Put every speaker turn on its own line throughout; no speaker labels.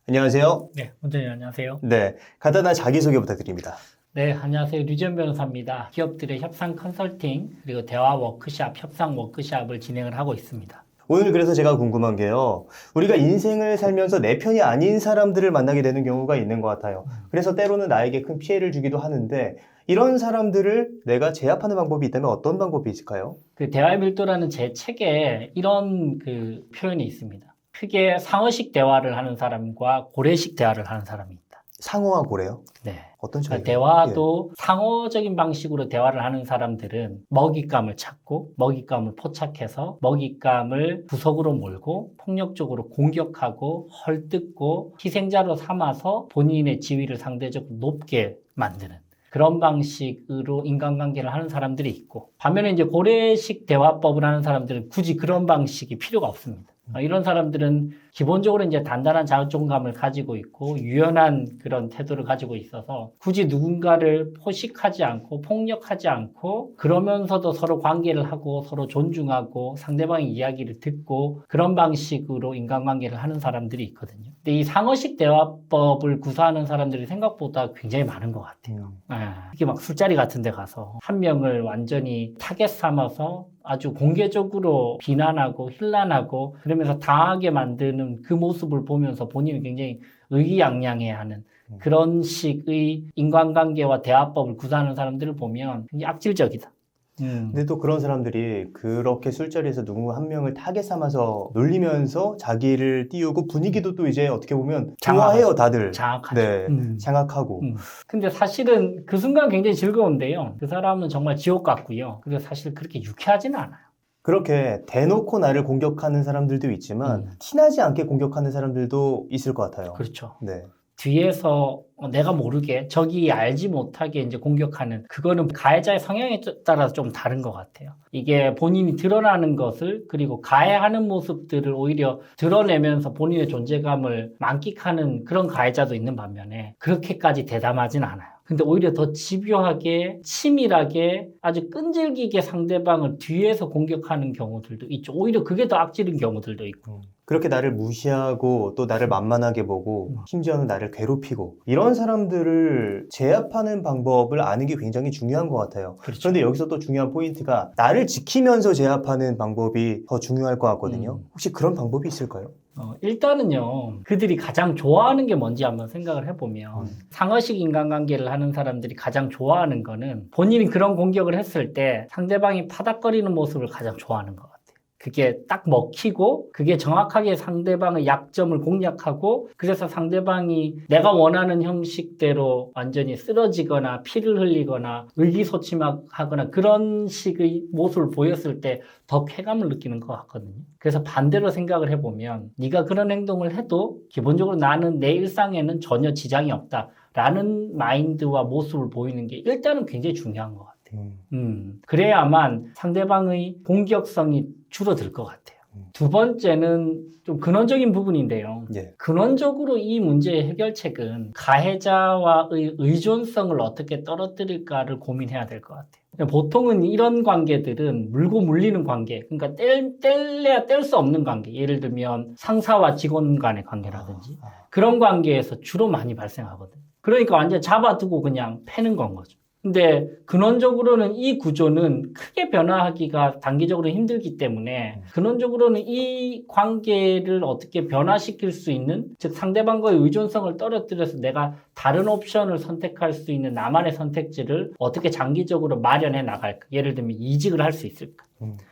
안녕하세요.
네, 원장님 안녕하세요.
네, 간단한 자기소개 부탁드립니다.
네, 안녕하세요. 류지연 변호사입니다. 기업들의 협상 컨설팅 그리고 대화 워크샵, 협상 워크샵을 진행을 하고 있습니다.
오늘 그래서 제가 궁금한 게요. 우리가 인생을 살면서 내 편이 아닌 사람들을 만나게 되는 경우가 있는 것 같아요. 그래서 때로는 나에게 큰 피해를 주기도 하는데 이런 사람들을 내가 제압하는 방법이 있다면 어떤 방법이 있을까요?
그 대화의 밀도라는 제 책에 이런 그 표현이 있습니다. 크게 상어식 대화를 하는 사람과 고래식 대화를 하는 사람이 있다.
상어와 고래요?
네.
어떤 차이가
대화도 상어적인 방식으로 대화를 하는 사람들은 먹잇감을 찾고 먹잇감을 포착해서 먹잇감을 구석으로 몰고 폭력적으로 공격하고 헐뜯고 희생자로 삼아서 본인의 지위를 상대적으로 높게 만드는 그런 방식으로 인간관계를 하는 사람들이 있고, 반면에 이제 고래식 대화법을 하는 사람들은 굳이 그런 방식이 필요가 없습니다. 이런 사람들은 기본적으로 이제 단단한 자존감을 가지고 있고 유연한 그런 태도를 가지고 있어서 굳이 누군가를 포식하지 않고 폭력하지 않고 그러면서도 서로 관계를 하고 서로 존중하고 상대방의 이야기를 듣고 그런 방식으로 인간관계를 하는 사람들이 있거든요. 근데 이 상어식 대화법을 구사하는 사람들이 생각보다 굉장히 많은 것 같아요. 이게 막 술자리 같은 데 가서 한 명을 완전히 타겟 삼아서 아주 공개적으로 비난하고 힐난하고 그러면서 당하게 만드는 그 모습을 보면서 본인이 굉장히 의기양양해하는 그런 식의 인간관계와 대화법을 구사하는 사람들을 보면 굉장히 악질적이다.
근데 또 그런 사람들이 그렇게 술자리에서 누구 한 명을 타겟 삼아서 놀리면서 자기를 띄우고 분위기도 또 이제 어떻게 보면 좋아해요, 다들.
장악하죠.
네, 장악하고.
근데 사실은 그 순간 굉장히 즐거운데요. 그 사람은 정말 지옥 같고요. 그리고 사실 그렇게 유쾌하지는 않아요.
그렇게 대놓고 나를 공격하는 사람들도 있지만 티나지 않게 공격하는 사람들도 있을 것 같아요.
그렇죠.
네.
뒤에서 내가 모르게 적이 알지 못하게 이제 공격하는 그거는 가해자의 성향에 따라서 좀 다른 것 같아요. 이게 본인이 드러나는 것을 그리고 가해하는 모습들을 오히려 드러내면서 본인의 존재감을 만끽하는 그런 가해자도 있는 반면에 그렇게까지 대담하진 않아요. 근데 오히려 더 집요하게 치밀하게 아주 끈질기게 상대방을 뒤에서 공격하는 경우들도 있죠. 오히려 그게 더 악질인 경우들도 있고.
그렇게 나를 무시하고 또 나를 만만하게 보고 심지어는 나를 괴롭히고 이런 사람들을 제압하는 방법을 아는 게 굉장히 중요한 것 같아요.
그렇죠.
그런데 여기서 또 중요한 포인트가 나를 지키면서 제압하는 방법이 더 중요할 것 같거든요. 혹시 그런 방법이 있을까요?
일단은요, 그들이 가장 좋아하는 게 뭔지 한번 생각을 해보면, 상어식 인간관계를 하는 사람들이 가장 좋아하는 거는 본인이 그런 공격을 했을 때 상대방이 파닥거리는 모습을 가장 좋아하는 것 같아요. 그게 딱 먹히고, 그게 정확하게 상대방의 약점을 공략하고, 그래서 상대방이 내가 원하는 형식대로 완전히 쓰러지거나 피를 흘리거나 의기소침하거나 그런 식의 모습을 보였을 때 더 쾌감을 느끼는 것 같거든요. 그래서 반대로 생각을 해보면 네가 그런 행동을 해도 기본적으로 나는 내 일상에는 전혀 지장이 없다라는 마인드와 모습을 보이는 게 일단은 굉장히 중요한 것 같아요. 그래야만 상대방의 공격성이 줄어들 것 같아요. 두 번째는 좀 근원적인 부분인데요.
예.
근원적으로 이 문제의 해결책은 가해자와의 의존성을 어떻게 떨어뜨릴까를 고민해야 될 것 같아요. 보통은 이런 관계들은 물고 물리는 관계, 그러니까 뗄래야 뗄 수 없는 관계, 예를 들면 상사와 직원 간의 관계라든지 그런 관계에서 주로 많이 발생하거든요. 그러니까 완전 잡아두고 그냥 패는 건 거죠. 근데 근원적으로는 이 구조는 크게 변화하기가 단기적으로 힘들기 때문에 근원적으로는 이 관계를 어떻게 변화시킬 수 있는, 즉 상대방과의 의존성을 떨어뜨려서 내가 다른 옵션을 선택할 수 있는 나만의 선택지를 어떻게 장기적으로 마련해 나갈까. 예를 들면 이직을 할 수 있을까,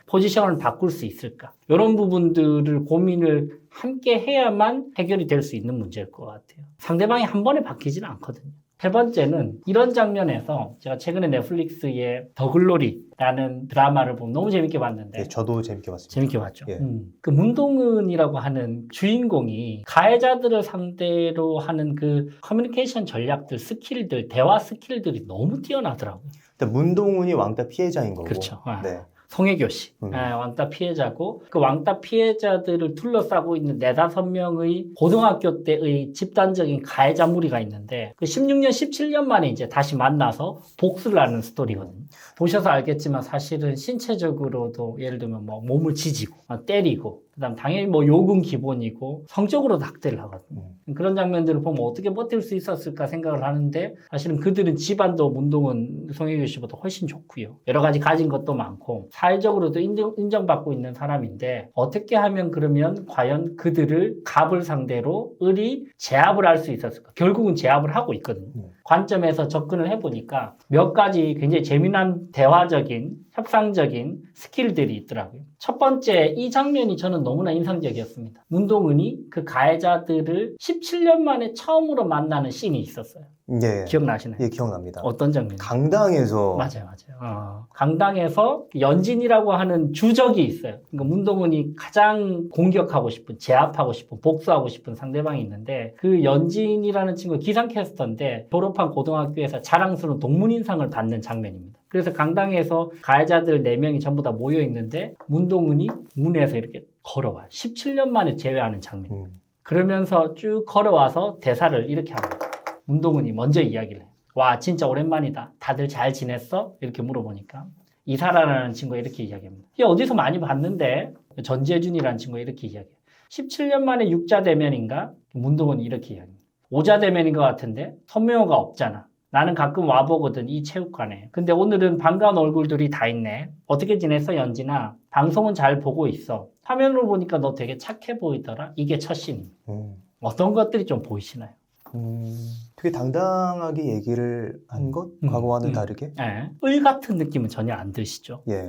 포지션을 바꿀 수 있을까, 이런 부분들을 고민을 함께 해야만 해결이 될 수 있는 문제일 것 같아요. 상대방이 한 번에 바뀌지는 않거든요. 세 번째는 이런 장면에서 제가 최근에 넷플릭스의 더 글로리라는 드라마를 보면 너무 재밌게 봤는데.
네, 저도 재밌게 봤습니다.
재밌게 봤죠.
예.
그 문동은이라고 하는 주인공이 가해자들을 상대로 하는 그 커뮤니케이션 전략들, 스킬들, 대화 스킬들이 너무 뛰어나더라고요.
문동훈이 왕따 피해자인 거고.
그렇죠.
네.
송혜교 씨, 왕따 피해자고, 그 왕따 피해자들을 둘러싸고 있는 4-5명의 고등학교 때의 집단적인 가해자 무리가 있는데, 그 16년, 17년 만에 이제 다시 만나서 복수를 하는 스토리거든요. 보셔서 알겠지만 사실은 신체적으로도 예를 들면 뭐 몸을 지지고, 때리고, 그다음 당연히 뭐 욕은 기본이고 성적으로 학대를 하거든요. 그런 장면들을 보면 어떻게 버틸 수 있었을까 생각을 하는데 사실은 그들은 집안도 문동은 송혜교 씨보다 훨씬 좋고요. 여러 가지 가진 것도 많고 사회적으로도 인정받고 있는 사람인데 어떻게 하면 그러면 과연 그들을 갑을 상대로 을이 제압을 할 수 있었을까? 결국은 제압을 하고 있거든요. 관점에서 접근을 해보니까 몇 가지 굉장히 재미난 대화적인 협상적인 스킬들이 있더라고요. 첫 번째, 이 장면이 저는 너무나 인상적이었습니다. 문동은이 그 가해자들을 17년 만에 처음으로 만나는 씬이 있었어요.
예.
기억나시나요?
예, 기억납니다.
어떤 장면?
강당에서
맞아요. 강당에서 연진이라고 하는 주적이 있어요. 그러니까 문동은이 가장 공격하고 싶은, 제압하고 싶은, 복수하고 싶은 상대방이 있는데 그 연진이라는 친구가 기상캐스터인데 졸업한 고등학교에서 자랑스러운 동문인상을 받는 장면입니다. 그래서 강당에서 가해자들 4명이 전부 다 모여 있는데 문동은이 문에서 이렇게 걸어와요. 17년 만에 재회하는 장면. 그러면서 쭉 걸어와서 대사를 이렇게 합니다. 문동은이 먼저 이야기를 해요. 와, 진짜 오랜만이다. 다들 잘 지냈어? 이렇게 물어보니까 이사라라는 친구가 이렇게 이야기합니다. 얘 어디서 많이 봤는데? 전재준이라는 친구가 이렇게 이야기해요. 17년 만에 6자 대면인가? 문동은이 이렇게 이야기합니다. 5자 대면인 것 같은데 선명호가 없잖아. 나는 가끔 와보거든, 이 체육관에. 근데 오늘은 반가운 얼굴들이 다 있네. 어떻게 지냈어, 연진아? 방송은 잘 보고 있어. 화면으로 보니까 너 되게 착해 보이더라. 이게 첫 씬입니다. 어떤 것들이 좀 보이시나요?
되게 당당하게 얘기를 한 것? 과거와는 다르게?
네. 을 같은 느낌은 전혀 안 드시죠?
예.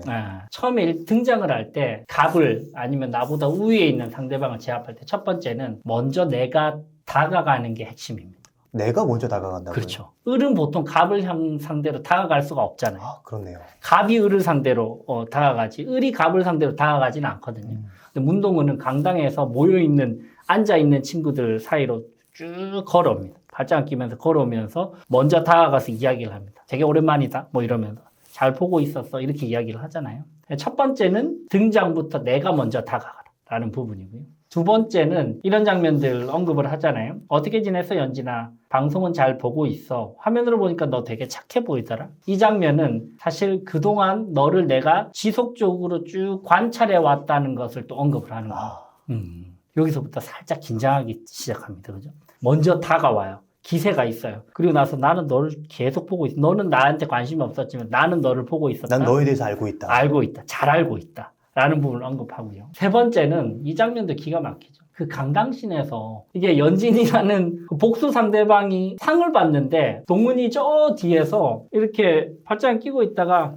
처음에 등장을 할 때 갑을 아니면 나보다 우위에 있는 상대방을 제압할 때 첫 번째는 먼저 내가 다가가는 게 핵심입니다.
내가 먼저 다가간다고요?
그렇죠. 을은 보통 갑을 상대로 다가갈 수가 없잖아요.
아, 그렇네요.
갑이 을을 상대로 다가가지 을이 갑을 상대로 다가가지는 않거든요. 근데 문동은은 강당에서 모여있는 앉아있는 친구들 사이로 쭉 걸어옵니다. 발장을 끼면서 걸어오면서 먼저 다가가서 이야기를 합니다. 되게 오랜만이다 뭐 이러면서 잘 보고 있었어 이렇게 이야기를 하잖아요. 첫 번째는 등장부터 내가 먼저 다가가라 라는 부분이고요. 두 번째는 이런 장면들 언급을 하잖아요. 어떻게 지냈어 연진아? 방송은 잘 보고 있어. 화면으로 보니까 너 되게 착해 보이더라. 이 장면은 사실 그동안 너를 내가 지속적으로 쭉 관찰해 왔다는 것을 또 언급을 하는 거예요. 여기서부터 살짝 긴장하기 시작합니다. 그죠? 먼저 다가와요. 기세가 있어요. 그리고 나서 나는 너를 계속 보고 있어. 너는 나한테 관심이 없었지만 나는 너를 보고 있었다.
난 너에 대해서 알고 있다.
알고 있다. 잘 알고 있다. 라는 부분을 언급하고요. 세 번째는 이 장면도 기가 막히죠. 그 강당신에서 이게 연진이라는 그 복수 상대방이 상을 받는데 동문이 저 뒤에서 이렇게 발장을 끼고 있다가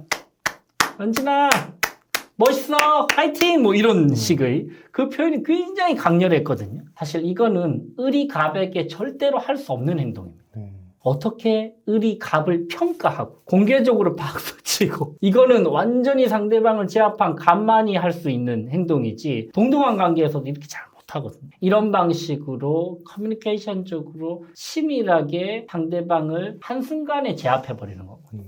연진아 멋있어 화이팅 뭐 이런 식의 그 표현이 굉장히 강렬했거든요. 사실 이거는 을이 갑에게 절대로 할 수 없는 행동입니다. 어떻게 을이 갑을 평가하고 공개적으로 박수치고 이거는 완전히 상대방을 제압한 갑만이 할 수 있는 행동이지 동등한 관계에서도 이렇게 잘 못하거든요. 이런 방식으로 커뮤니케이션적으로 치밀하게 상대방을 한순간에 제압해버리는 거거든요.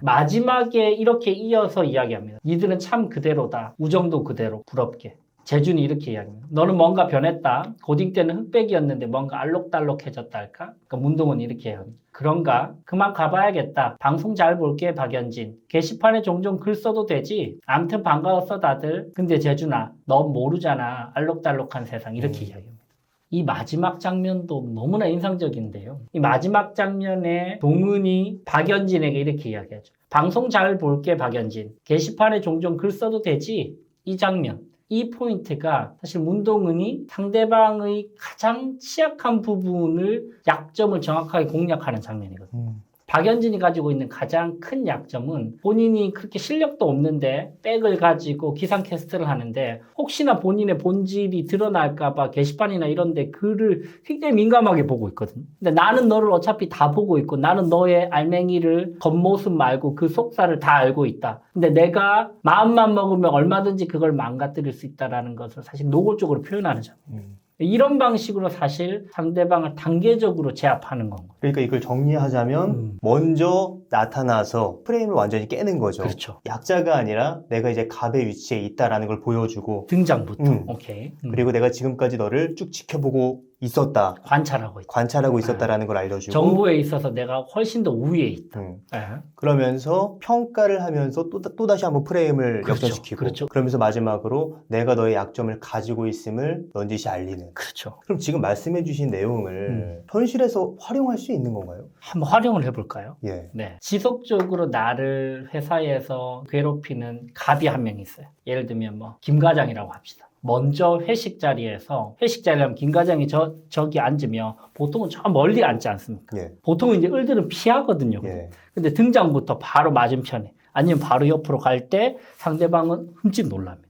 마지막에 이렇게 이어서 이야기합니다. 니들은 참 그대로다. 우정도 그대로 부럽게. 재준이 이렇게 이야기합니다. 너는 뭔가 변했다. 고딩 때는 흑백이었는데 뭔가 알록달록해졌다 할까? 그러니까 문동은 이렇게 합니다. 그런가? 그만 가봐야겠다. 방송 잘 볼게 박연진. 게시판에 종종 글 써도 되지? 암튼 반가웠어 다들. 근데 재준아 너 모르잖아. 알록달록한 세상 이렇게 이야기합니다. 이 마지막 장면도 너무나 인상적인데요. 이 마지막 장면에 동은이 박연진에게 이렇게 이야기하죠. 방송 잘 볼게 박연진. 게시판에 종종 글 써도 되지? 이 장면. 이 포인트가 사실 문동은이 상대방의 가장 취약한 부분을 약점을 정확하게 공략하는 장면이거든요. 박연진이 가지고 있는 가장 큰 약점은 본인이 그렇게 실력도 없는데 백을 가지고 기상캐스트를 하는데 혹시나 본인의 본질이 드러날까봐 게시판이나 이런 데 글을 굉장히 민감하게 보고 있거든요. 근데 나는 너를 어차피 다 보고 있고 나는 너의 알맹이를 겉모습 말고 그 속살을 다 알고 있다. 근데 내가 마음만 먹으면 얼마든지 그걸 망가뜨릴 수 있다는 것을 사실 노골적으로 표현하는 장면. 이런 방식으로 사실 상대방을 단계적으로 제압하는 건 거예요.
그러니까 이걸 정리하자면 먼저 나타나서 프레임을 완전히 깨는 거죠.
그렇죠.
약자가 아니라 내가 이제 갑의 위치에 있다라는 걸 보여주고
등장부터. 오케이.
그리고 내가 지금까지 너를 쭉 지켜보고 있었다.
관찰하고 있다.
관찰하고 있었다라는 걸 알려주고.
정보에 있어서 내가 훨씬 더 우위에 있다. 예.
그러면서 평가를 하면서 또 다시 한번 프레임을
그렇죠.
역전시키고.
그렇죠.
그러면서 마지막으로 내가 너의 약점을 가지고 있음을 넌지시 알리는.
그렇죠.
그럼 지금 말씀해주신 내용을 현실에서 활용할 수 있는 건가요?
한번 활용을 해볼까요?
예.
네. 지속적으로 나를 회사에서 괴롭히는 갑이 한 명 있어요. 예를 들면 뭐 김 과장이라고 합시다. 먼저 회식 자리에서 하면 김 과장이 저기 앉으면 보통은 저 멀리 앉지 않습니까?
예.
보통은 이제 을들은 피하거든요.
예.
근데 등장부터 바로 맞은편에 아니면 바로 옆으로 갈 때 상대방은 흠칫 놀랍니다.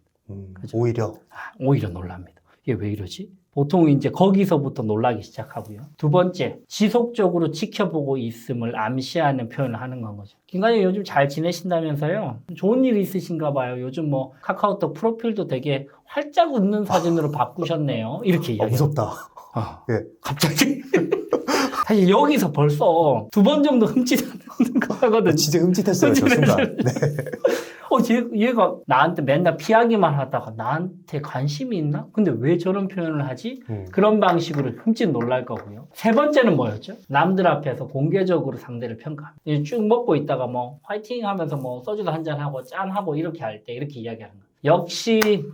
그죠?
오히려.
오히려 놀랍니다. 이게 왜 이러지? 보통 이제 거기서부터 놀라기 시작하고요. 두 번째, 지속적으로 지켜보고 있음을 암시하는 표현을 하는 건 거죠. 김과장님 요즘 잘 지내신다면서요? 좋은 일 있으신가 봐요. 요즘 뭐 카카오톡 프로필도 되게 활짝 웃는 사진으로 바꾸셨네요. 이렇게 이야기해요.
무섭다. 예.
갑자기. 사실 여기서 벌써 두 번 정도 흠칫하는 거 하거든요.
진짜 흠칫했어요, 저 순간. 네.
얘가 나한테 맨날 피하기만 하다가 나한테 관심이 있나? 근데 왜 저런 표현을 하지? 그런 방식으로 흠칫 놀랄 거고요. 세 번째는 뭐였죠? 남들 앞에서 공개적으로 상대를 평가합니다. 쭉 먹고 있다가 뭐 화이팅 하면서 뭐 소주도 한잔하고 짠하고 이렇게 할 때 이렇게 이야기하는 거예요. 역시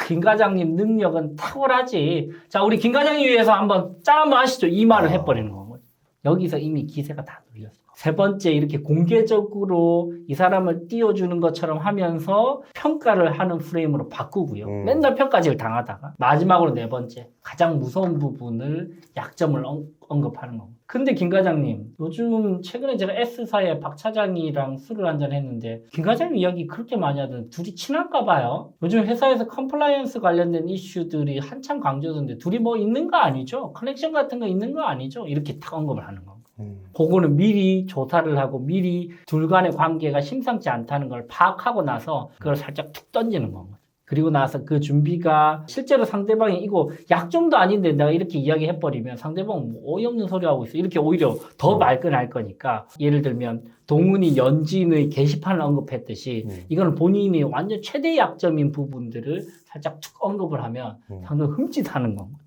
김 과장님 능력은 탁월하지. 자, 우리 김 과장님 위해서 한번 짠 한번 하시죠. 이 말을 해버리는 거예요. 여기서 이미 기세가 다 눌렸어요. 세 번째, 이렇게 공개적으로 이 사람을 띄워주는 것처럼 하면서 평가를 하는 프레임으로 바꾸고요. 맨날 평가질 당하다가 마지막으로 네 번째, 가장 무서운 부분을 약점을 언급하는 겁니다. 근데 김 과장님, 요즘 최근에 제가 S사의 박 차장이랑 술을 한잔 했는데 김 과장님 이야기 그렇게 많이 하던데 둘이 친할까 봐요. 요즘 회사에서 컴플라이언스 관련된 이슈들이 한참 강조되는데 둘이 뭐 있는 거 아니죠? 커넥션 같은 거 있는 거 아니죠? 이렇게 탁 언급을 하는 겁니다. 그거는 미리 조사를 하고 미리 둘 간의 관계가 심상치 않다는 걸 파악하고 나서 그걸 살짝 툭 던지는 겁니다. 그리고 나서 그 준비가 실제로 상대방이 이거 약점도 아닌데 내가 이렇게 이야기해버리면 상대방은 뭐 어이없는 소리 하고 있어. 이렇게 오히려 더 말끈할 거니까 예를 들면 동훈이 연진의 게시판을 언급했듯이 이거는 본인이 완전 최대 약점인 부분들을 살짝 툭 언급을 하면 상대방 흠칫하는 겁니다.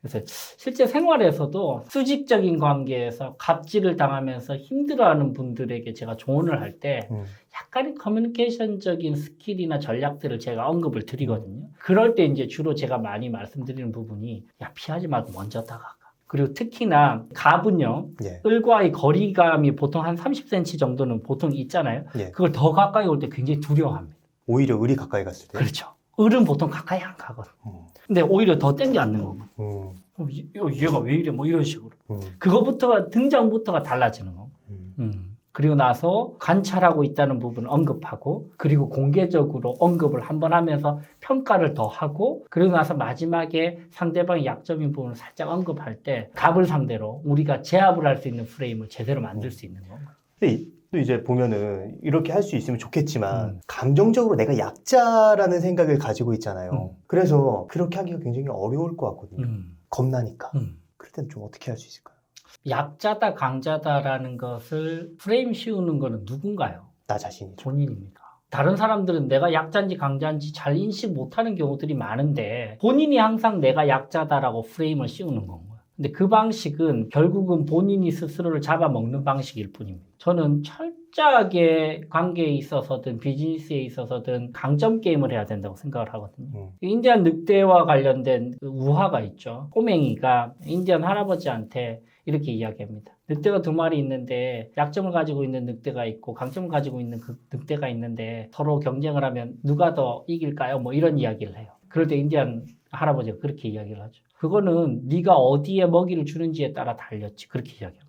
그래서 실제 생활에서도 수직적인 관계에서 갑질을 당하면서 힘들어하는 분들에게 제가 조언을 할 때 약간의 커뮤니케이션적인 스킬이나 전략들을 제가 언급을 드리거든요. 그럴 때 이제 주로 제가 많이 말씀드리는 부분이 야, 피하지 말고 먼저 다가가. 그리고 특히나 갑은요, 을과의 거리감이 보통 한 30cm 정도는 보통 있잖아요. 그걸 더 가까이 올 때 굉장히 두려워합니다.
오히려 을이 가까이 갔을 때?
그렇죠. 을은 보통 가까이 안 가거든. 근데 오히려 더 땡겨 앉는 거고. 얘가 왜 이래? 뭐 이런 식으로. 그거부터가, 등장부터가 달라지는 거고. 그리고 나서 관찰하고 있다는 부분을 언급하고, 그리고 공개적으로 언급을 한번 하면서 평가를 더 하고, 그리고 나서 마지막에 상대방의 약점인 부분을 살짝 언급할 때, 갑을 상대로 우리가 제압을 할 수 있는 프레임을 제대로 만들 수 있는 거고.
또 이제 보면은 이렇게 할 수 있으면 좋겠지만 감정적으로 내가 약자라는 생각을 가지고 있잖아요. 그래서 그렇게 하기가 굉장히 어려울 것 같거든요. 겁나니까. 그럴 때는 좀 어떻게 할 수 있을까요?
약자다 강자다라는 것을 프레임 씌우는 거는 누군가요?
나 자신이죠.
본인입니다. 다른 사람들은 내가 약자인지 강자인지 잘 인식 못하는 경우들이 많은데 본인이 항상 내가 약자다라고 프레임을 씌우는 건 거예요. 근데 그 방식은 결국은 본인이 스스로를 잡아먹는 방식일 뿐입니다. 저는 철저하게 관계에 있어서든 비즈니스에 있어서든 강점 게임을 해야 된다고 생각을 하거든요. 인디안 늑대와 관련된 그 우화가 있죠. 꼬맹이가 인디안 할아버지한테 이렇게 이야기합니다. 늑대가 두 마리 있는데 약점을 가지고 있는 늑대가 있고 강점을 가지고 있는 그 늑대가 있는데 서로 경쟁을 하면 누가 더 이길까요? 뭐 이런 이야기를 해요. 그럴 때 인디안 할아버지가 그렇게 이야기를 하죠. 그거는 네가 어디에 먹이를 주는지에 따라 달렸지. 그렇게 이야기합니다.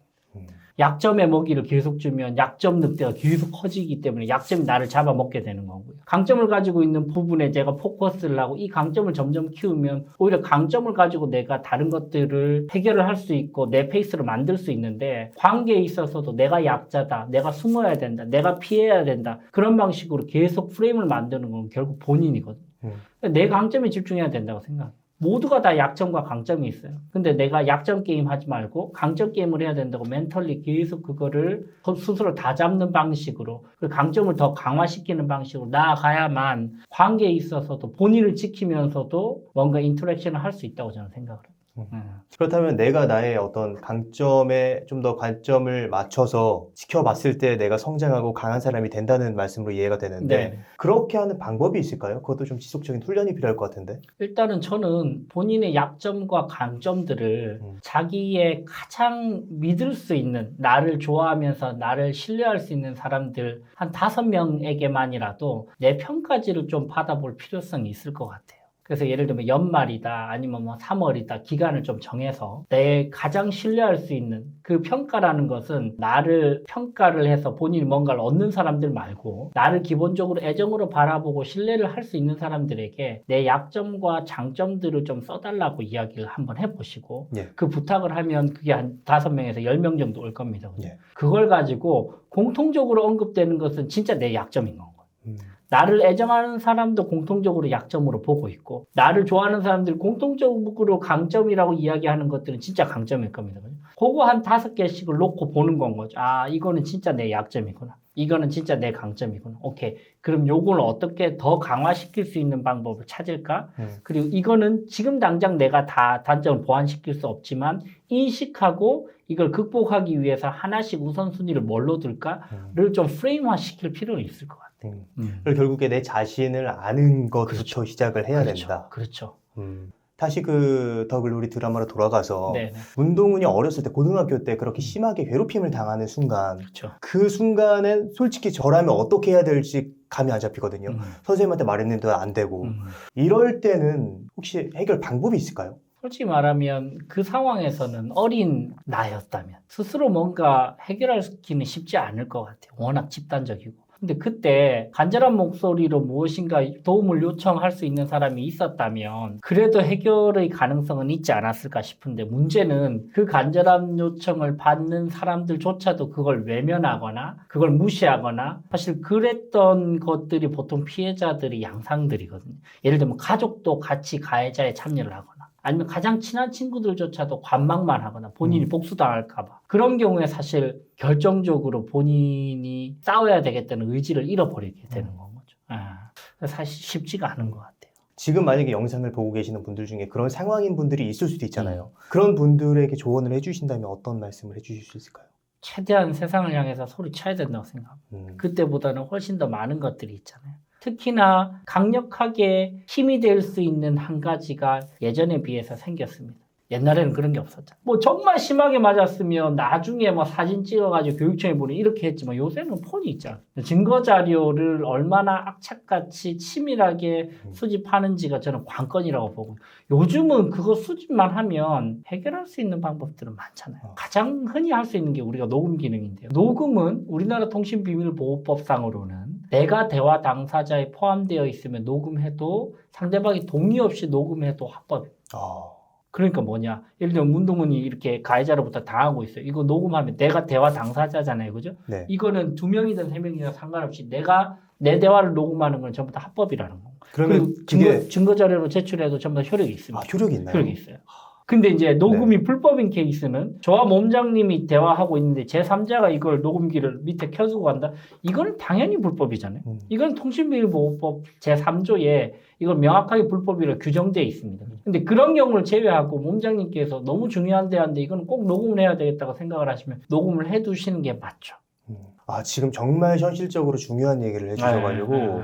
약점의 먹이를 계속 주면 약점 늑대가 계속 커지기 때문에 약점이 나를 잡아먹게 되는 거고요. 강점을 가지고 있는 부분에 제가 포커스를 하고 이 강점을 점점 키우면 오히려 강점을 가지고 내가 다른 것들을 해결을 할 수 있고 내 페이스로 만들 수 있는데 관계에 있어서도 내가 약자다, 내가 숨어야 된다, 내가 피해야 된다 그런 방식으로 계속 프레임을 만드는 건 결국 본인이거든요. 내 강점에 집중해야 된다고 생각해요. 모두가 다 약점과 강점이 있어요. 근데 내가 약점 게임 하지 말고 강점 게임을 해야 된다고 멘털리 계속 그거를 스스로 다 잡는 방식으로 그 강점을 더 강화시키는 방식으로 나아가야만 관계에 있어서도 본인을 지키면서도 뭔가 인터랙션을 할 수 있다고 저는 생각을 해요.
그렇다면 내가 나의 어떤 강점에 좀 더 관점을 맞춰서 지켜봤을 때 내가 성장하고 강한 사람이 된다는 말씀으로 이해가 되는데
네.
그렇게 하는 방법이 있을까요? 그것도 좀 지속적인 훈련이 필요할 것 같은데.
일단은 저는 본인의 약점과 강점들을 자기의 가장 믿을 수 있는, 나를 좋아하면서 나를 신뢰할 수 있는 사람들 한 5명에게만이라도 내 평가지를 좀 받아볼 필요성이 있을 것 같아요. 그래서 예를 들면 연말이다 아니면 뭐 3월이다 기간을 좀 정해서 내 가장 신뢰할 수 있는 그 평가라는 것은 나를 평가를 해서 본인이 뭔가를 얻는 사람들 말고 나를 기본적으로 애정으로 바라보고 신뢰를 할 수 있는 사람들에게 내 약점과 장점들을 좀 써달라고 이야기를 한번 해보시고
예.
그 부탁을 하면 그게 한 5명에서 10명 정도 올 겁니다. 그죠?
예.
그걸 가지고 공통적으로 언급되는 것은 진짜 내 약점인 거고
음.
나를 애정하는 사람도 공통적으로 약점으로 보고 있고 나를 좋아하는 사람들이 공통적으로 강점이라고 이야기하는 것들은 진짜 강점일 겁니다. 그거 한 5개씩을 놓고 보는 건 거죠. 아, 이거는 진짜 내 약점이구나. 이거는 진짜 내 강점이구나. 오케이. 그럼 요걸 어떻게 더 강화시킬 수 있는 방법을 찾을까? 그리고 이거는 지금 당장 내가 다 단점을 보완시킬 수 없지만 인식하고 이걸 극복하기 위해서 하나씩 우선순위를 뭘로 둘까를 좀 프레임화 시킬 필요는 있을 것 같아요.
그리고 결국에 내 자신을 아는 것부터
그렇죠.
시작을 해야
그렇죠.
된다.
그렇죠.
다시 그 더글로리 드라마로 돌아가서
네네.
문동은이 어렸을 때 고등학교 때 그렇게 심하게 괴롭힘을 당하는 순간
그렇죠.
그 순간엔 솔직히 저라면 어떻게 해야 될지 감이 안 잡히거든요. 선생님한테 말했는데 안 되고 이럴 때는 혹시 해결 방법이 있을까요?
솔직히 말하면 그 상황에서는 어린 나였다면 스스로 뭔가 해결하기는 쉽지 않을 것 같아요. 워낙 집단적이고. 근데 그때 간절한 목소리로 무엇인가 도움을 요청할 수 있는 사람이 있었다면 그래도 해결의 가능성은 있지 않았을까 싶은데 문제는 그 간절한 요청을 받는 사람들조차도 그걸 외면하거나 그걸 무시하거나 사실 그랬던 것들이 보통 피해자들이 양상들이거든요. 예를 들면 가족도 같이 가해자에 참여를 하거나 아니면 가장 친한 친구들조차도 관망만 하거나 본인이 복수당할까봐 그런 경우에 사실 결정적으로 본인이 싸워야 되겠다는 의지를 잃어버리게 되는 거죠. 사실 쉽지가 않은 것 같아요.
지금 만약에 영상을 보고 계시는 분들 중에 그런 상황인 분들이 있을 수도 있잖아요. 그런 분들에게 조언을 해주신다면 어떤 말씀을 해주실 수 있을까요?
최대한 세상을 향해서 소리쳐야 된다고 생각합니다. 그때보다는 훨씬 더 많은 것들이 있잖아요. 특히나 강력하게 힘이 될 수 있는 한 가지가 예전에 비해서 생겼습니다. 옛날에는 그런 게 없었잖아요. 뭐 정말 심하게 맞았으면 나중에 뭐 사진 찍어가지고 교육청에 보내 이렇게 했지만 요새는 폰이 있잖아요. 증거 자료를 얼마나 악착같이 치밀하게 수집하는지가 저는 관건이라고 보고 요즘은 그거 수집만 하면 해결할 수 있는 방법들은 많잖아요. 가장 흔히 할 수 있는 게 우리가 녹음 기능인데요. 녹음은 우리나라 통신비밀보호법상으로는 내가 대화 당사자에 포함되어 있으면 녹음해도 상대방이 동의 없이 녹음해도 합법이에요. 그러니까 뭐냐. 예를 들면 문동은이 이렇게 가해자로부터 당하고 있어요. 이거 녹음하면 내가 대화 당사자잖아요. 그죠?
네.
이거는 2명이든 3명이든 상관없이 내가 내 대화를 녹음하는 건 전부 다 합법이라는 거.
그러면
그리고 증거 자료로 제출해도 전부 다 효력이 있습니다.
효력이 있나요?
효력이 있어요. 근데 이제 녹음이 불법인 케이스는 저와 몸장님이 대화하고 있는데 제3자가 이걸 녹음기를 밑에 켜두고 간다? 이건 당연히 불법이잖아요. 이건 통신비밀보호법 제3조에 이걸 명확하게 불법이라고 규정되어 있습니다. 근데 그런 경우를 제외하고 몸장님께서 너무 중요한 대화인데 이건 꼭 녹음을 해야 되겠다고 생각을 하시면 녹음을 해두시는 게 맞죠.
지금 정말 현실적으로 중요한 얘기를 해주셔가지고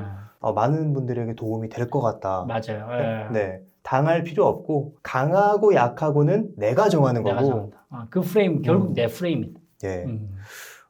많은 분들에게 도움이 될 것 같다.
맞아요.
네. 당할 필요 없고 강하고 약하고는 내가 정하는
내가
거고.
정한다. 그 프레임 결국 내 프레임이다.
예.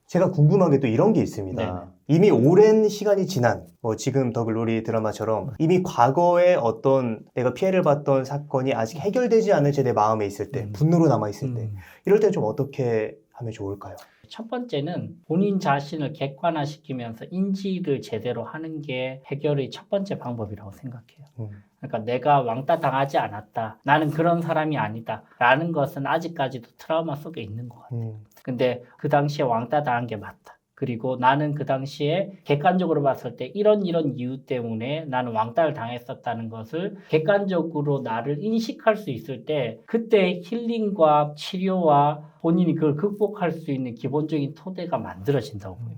제가 궁금한 게 또 이런 게 있습니다.
네네.
이미 오랜 시간이 지난 지금 더글로리 드라마처럼 이미 과거에 어떤 내가 피해를 받던 사건이 아직 해결되지 않은 채 내 마음에 있을 때 분노로 남아있을 때 이럴 때 좀 어떻게 하면 좋을까요?
첫 번째는 본인 자신을 객관화시키면서 인지를 제대로 하는 게 해결의 첫 번째 방법이라고 생각해요. 그러니까 내가 왕따 당하지 않았다. 나는 그런 사람이 아니다. 라는 것은 아직까지도 트라우마 속에 있는 것 같아요. 근데 그 당시에 왕따 당한 게 맞다. 그리고 나는 그 당시에 객관적으로 봤을 때 이런 이유 때문에 나는 왕따를 당했었다는 것을 객관적으로 나를 인식할 수 있을 때 그때 힐링과 치료와 본인이 그걸 극복할 수 있는 기본적인 토대가 만들어진다고 보여요.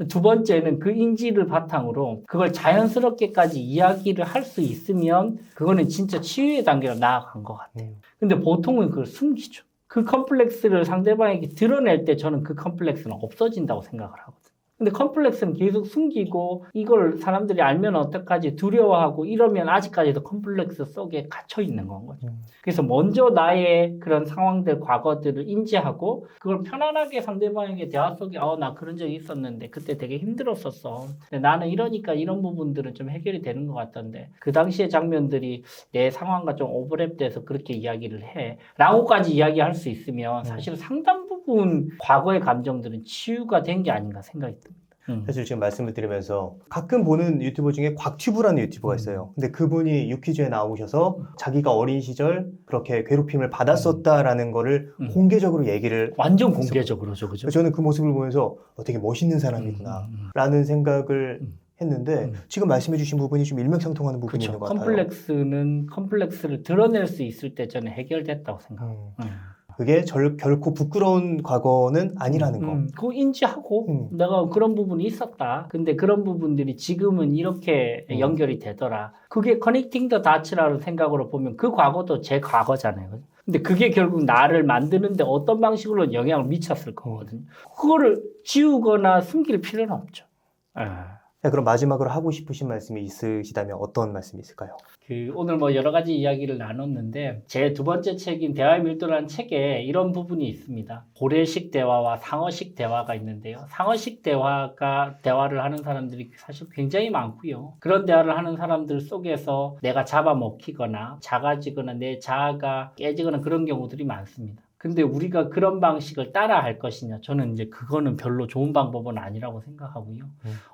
두 번째는 그 인지를 바탕으로 그걸 자연스럽게까지 이야기를 할 수 있으면 그거는 진짜 치유의 단계로 나아간 것 같아요. 근데 보통은 그걸 숨기죠. 그 컴플렉스를 상대방에게 드러낼 때 저는 그 컴플렉스는 없어진다고 생각을 하거든요. 근데 컴플렉스는 계속 숨기고 이걸 사람들이 알면 어떡하지 두려워하고 이러면 아직까지도 컴플렉스 속에 갇혀 있는 건 거죠. 그래서 먼저 나의 그런 상황들, 과거들을 인지하고 그걸 편안하게 상대방에게 대화 속에 나 그런 적이 있었는데 그때 되게 힘들었었어. 근데 나는 이러니까 이런 부분들은 좀 해결이 되는 것 같던데 그 당시의 장면들이 내 상황과 좀 오버랩돼서 그렇게 이야기를 해. 라고까지 이야기할 수 있으면 사실 상당 부분 과거의 감정들은 치유가 된 게 아닌가 생각이 듭니다.
사실 지금 말씀을 드리면서 가끔 보는 유튜버 중에 곽튜브라는 유튜버가 있어요. 근데 그분이 유퀴즈에 나오셔서 자기가 어린 시절 그렇게 괴롭힘을 받았었다라는 거를 공개적으로 얘기를
완전 공개적으로죠, 그죠?
저는 그 모습을 보면서 되게 멋있는 사람이구나 라는 생각을 했는데 지금 말씀해 주신 부분이 좀 일맥상통하는 부분이
그렇죠.
있는 것 같아요.
컴플렉스는 컴플렉스를 드러낼 수 있을 때 저는 해결됐다고 생각해요.
그게 결코 부끄러운 과거는 아니라는 거.
그거 인지하고 내가 그런 부분이 있었다. 근데 그런 부분들이 지금은 이렇게 연결이 되더라. 그게 커넥팅 더 다츠라는 생각으로 보면 그 과거도 제 과거잖아요. 근데 그게 결국 나를 만드는데 어떤 방식으로 영향을 미쳤을 거거든요. 그거를 지우거나 숨길 필요는 없죠.
네, 그럼 마지막으로 하고 싶으신 말씀이 있으시다면 어떤 말씀이 있을까요?
오늘 뭐 여러 가지 이야기를 나눴는데 제 두 번째 책인 대화의 밀도라는 책에 이런 부분이 있습니다. 고래식 대화와 상어식 대화가 있는데요. 상어식 대화를 하는 사람들이 사실 굉장히 많고요. 그런 대화를 하는 사람들 속에서 내가 잡아먹히거나 작아지거나 내 자아가 깨지거나 그런 경우들이 많습니다. 근데 우리가 그런 방식을 따라 할 것이냐? 저는 이제 그거는 별로 좋은 방법은 아니라고 생각하고요.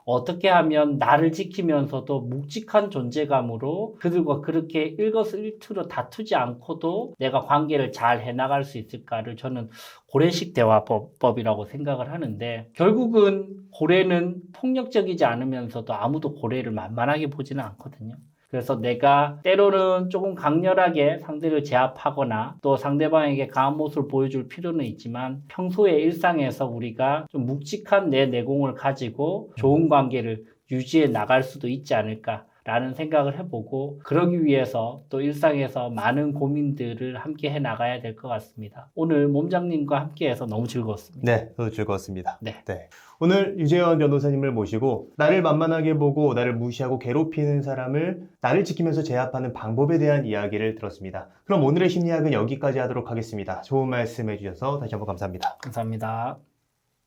어떻게 하면 나를 지키면서도 묵직한 존재감으로 그들과 그렇게 일거수일투로 다투지 않고도 내가 관계를 잘 해나갈 수 있을까를 저는 고래식 대화법이라고 생각을 하는데 결국은 고래는 폭력적이지 않으면서도 아무도 고래를 만만하게 보지는 않거든요. 그래서 내가 때로는 조금 강렬하게 상대를 제압하거나 또 상대방에게 강한 모습을 보여줄 필요는 있지만 평소의 일상에서 우리가 좀 묵직한 내 내공을 가지고 좋은 관계를 유지해 나갈 수도 있지 않을까라는 생각을 해보고 그러기 위해서 또 일상에서 많은 고민들을 함께 해 나가야 될 것 같습니다. 오늘 몸장님과 함께해서 너무 즐거웠습니다.
네, 저도 즐거웠습니다.
네.
오늘 유재현 변호사님을 모시고 나를 만만하게 보고 나를 무시하고 괴롭히는 사람을 나를 지키면서 제압하는 방법에 대한 이야기를 들었습니다. 그럼 오늘의 심리학은 여기까지 하도록 하겠습니다. 좋은 말씀 해주셔서 다시 한번 감사합니다.
감사합니다.